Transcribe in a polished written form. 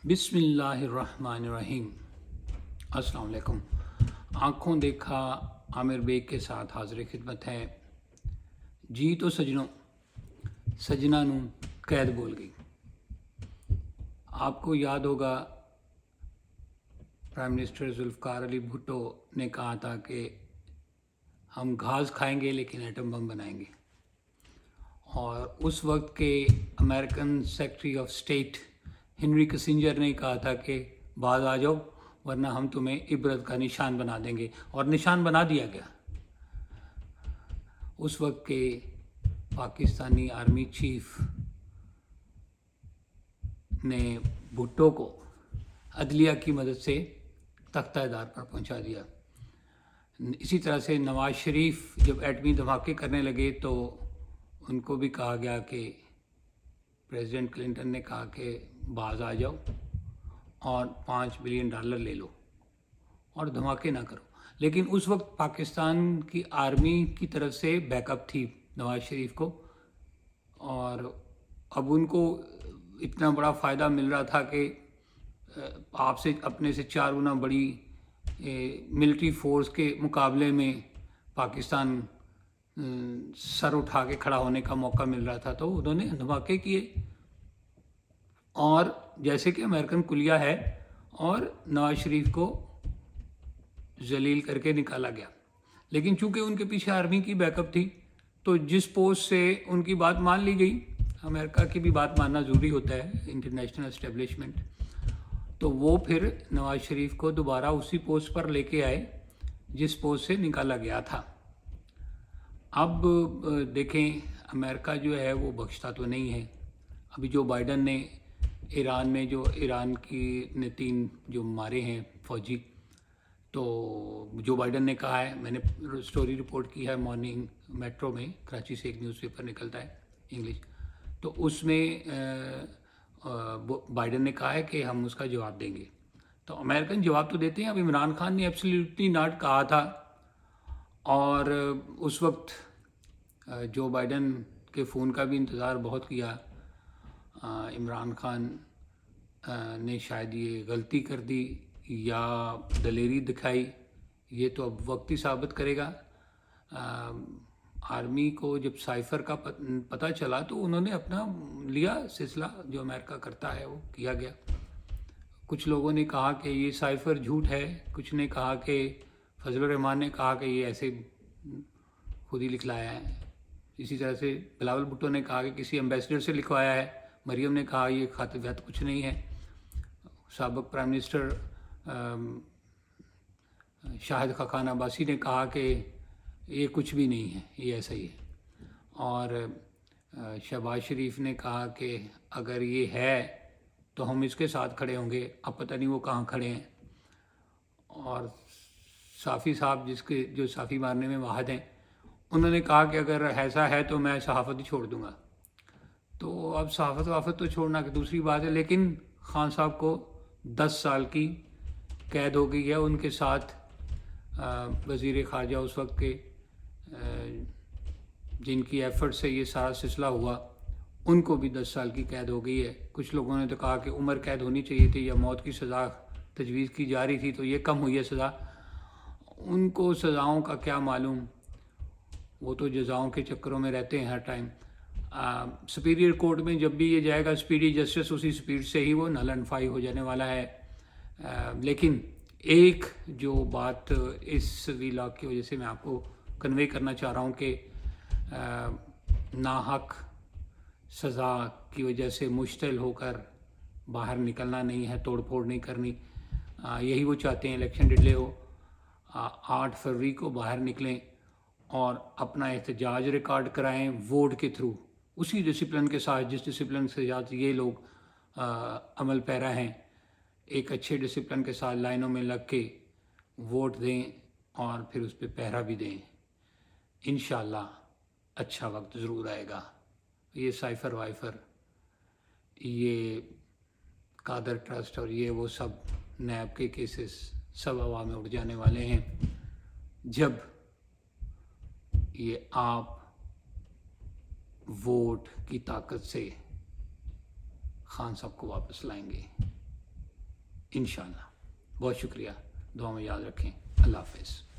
بسم اللہ الرحمن الرحیم۔ السلام علیکم۔ آنکھوں دیکھا عامر بیگ کے ساتھ حاضر خدمت ہے۔ جی تو سجنوں، سجنا نو قید بول گئی۔ آپ کو یاد ہوگا پرائم منسٹر ذوالفقار علی بھٹو نے کہا تھا کہ ہم گھاس کھائیں گے لیکن ایٹم بم بنائیں گے، اور اس وقت کے American secretary of state Henry Kissinger نے کہا تھا کہ باز آ جاؤ ورنہ ہم تمہیں عبرت کا نشان بنا دیں گے، اور نشان بنا دیا گیا۔ اس وقت کے پاکستانی آرمی چیف نے بھٹو کو عدلیہ کی مدد سے تختہ دار پر پہنچا دیا۔ اسی طرح سے نواز شریف جب ایٹمی دھماکے کرنے لگے تو ان کو بھی کہا گیا کہ پریزیڈنٹ کلنٹن نے کہا کہ باز آ جاؤ اور $5 بلین لے لو اور دھماکے نہ کرو۔ لیکن اس وقت پاکستان کی آرمی کی طرف سے بیک اپ تھی نواز شریف کو، اور اب ان کو اتنا بڑا فائدہ مل رہا تھا کہ آپ سے اپنے سے 4 گنا بڑی ملٹری فورس کے مقابلے میں پاکستان سر اٹھا کے کھڑا ہونے کا موقع مل رہا تھا، تو انہوں نے دھماکے کیے، اور جیسے کہ امریکن کلیہ ہے، اور نواز شریف کو ذلیل کر کے نکالا گیا۔ لیکن چونکہ ان کے پیچھے آرمی کی بیک اپ تھی تو جس پوسٹ سے ان کی بات مان لی گئی، امریکہ کی بھی بات ماننا ضروری ہوتا ہے، انٹرنیشنل اسٹیبلشمنٹ، تو وہ پھر نواز شریف کو دوبارہ اسی پوسٹ پر لے کے آئے جس پوسٹ سے نکالا گیا تھا۔ اب دیکھیں، امریکہ جو ہے وہ بخشتا تو نہیں ہے۔ ابھی جو بائیڈن نے ایران میں جو ایران کی نے 3 جو مارے ہیں فوجی، تو جو بائیڈن نے کہا ہے، میں نے سٹوری رپورٹ کی ہے مارننگ میٹرو میں، کراچی سے ایک نیوز پیپر نکلتا ہے انگلش، تو اس میں بائیڈن نے کہا ہے کہ ہم اس کا جواب دیں گے۔ تو امریکن جواب تو دیتے ہیں۔ اب عمران خان نے ایبسلیوٹلی ناٹ کہا تھا، اور اس وقت جو بائیڈن کے فون کا بھی انتظار بہت کیا۔ عمران خان نے شاید یہ غلطی کر دی یا دلیری دکھائی، یہ تو اب وقت ہی ثابت کرے گا۔ آرمی کو جب سائفر کا پتہ چلا تو انہوں نے اپنا لیا سلسلہ، جو امریکہ کرتا ہے وہ کیا گیا۔ کچھ لوگوں نے کہا کہ یہ سائفر جھوٹ ہے، کچھ نے کہا کہ فضل الرحمان نے کہا کہ یہ ایسے خود ہی لکھلایا ہے، اسی طرح سے بلاول بھٹو نے کہا کہ کسی ایمبیسڈر سے لکھوایا ہے، مریم نے کہا یہ خاطبیات کچھ نہیں ہے، سابق پرائم منسٹر شاہد خاقان عباسی نے کہا کہ یہ کچھ بھی نہیں ہے، یہ ایسا ہی ہے، اور شہباز شریف نے کہا کہ اگر یہ ہے تو ہم اس کے ساتھ کھڑے ہوں گے، اب پتہ نہیں وہ کہاں کھڑے ہیں۔ اور صافی صاحب جو صافی مارنے میں واحد ہیں، انہوں نے کہا کہ اگر ایسا ہے تو میں صحافت ہی چھوڑ دوں گا۔ تو اب صحافت تو چھوڑنا کہ دوسری بات ہے، لیکن خان صاحب کو 10 سال کی قید ہو گئی ہے۔ ان کے ساتھ وزیر خارجہ اس وقت کے جن کی ایفرٹ سے یہ سارا سلسلہ ہوا، ان کو بھی 10 سال کی قید ہو گئی ہے۔ کچھ لوگوں نے تو کہا کہ عمر قید ہونی چاہیے تھی یا موت کی سزا تجویز کی جا رہی تھی، تو یہ کم ہوئی ہے سزا۔ ان کو سزاؤں کا کیا معلوم، وہ تو جزاؤں کے چکروں میں رہتے ہیں ہر ٹائم۔ سپیریئر کورٹ میں جب بھی یہ جائے گا اسپیڈی جسٹس، اسی سپیڈ سے ہی وہ نل اینڈ فائی ہو جانے والا ہے۔ لیکن ایک جو بات اس ویلاگ کی وجہ سے میں آپ کو کنوے کرنا چاہ رہا ہوں کہ ناحق سزا کی وجہ سے مشتعل ہو کر باہر نکلنا نہیں ہے، توڑ پھوڑ نہیں کرنی۔ یہی وہ چاہتے ہیں، الیکشن ڈلے ہو، 8 فروری کو باہر نکلیں اور اپنا احتجاج ریکارڈ کرائیں ووٹ کے تھرو، اسی ڈسپلن کے ساتھ جس ڈسپلن کے ساتھ یہ لوگ عمل پیرا ہیں۔ ایک اچھے ڈسپلن کے ساتھ لائنوں میں لگ کے ووٹ دیں اور پھر اس پہ پہرا بھی دیں۔ انشاءاللہ اچھا وقت ضرور آئے گا۔ یہ سائفر وائفر، یہ قادر ٹرسٹ اور یہ وہ سب نیب کے کیسز سب ہوا میں اڑ جانے والے ہیں جب یہ آپ ووٹ کی طاقت سے خان صاحب کو واپس لائیں گے۔ انشاءاللہ۔ بہت شکریہ، دعا میں یاد رکھیں، اللہ حافظ۔